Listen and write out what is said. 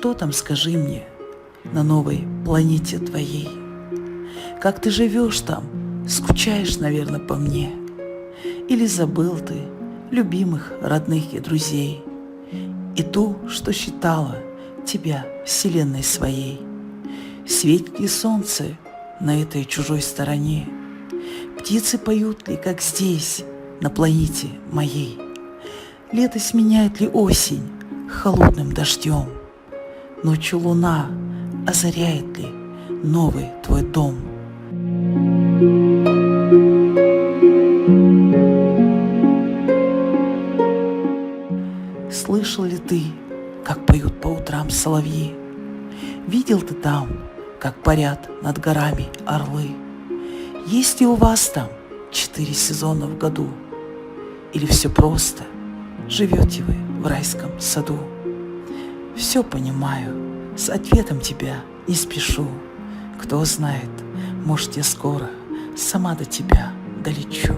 что там, скажи мне, на новой планете твоей? Как ты живешь там? Скучаешь, наверное, по мне? Или забыл ты любимых, родных и друзей? И ту, что считала тебя вселенной своей? Светит ли солнце на этой чужой стороне? Птицы поют ли, как здесь, на планете моей? Лето сменяет ли осень холодным дождем? Ночью луна озаряет ли новый твой дом? Слышал ли ты, как поют по утрам соловьи? Видел ты там, как парят над горами орлы? Есть ли у вас там 4 сезона в году? Или все просто, живете вы в райском саду? Все понимаю, с ответом тебя не спешу. Кто знает, может, я скоро сама до тебя долечу.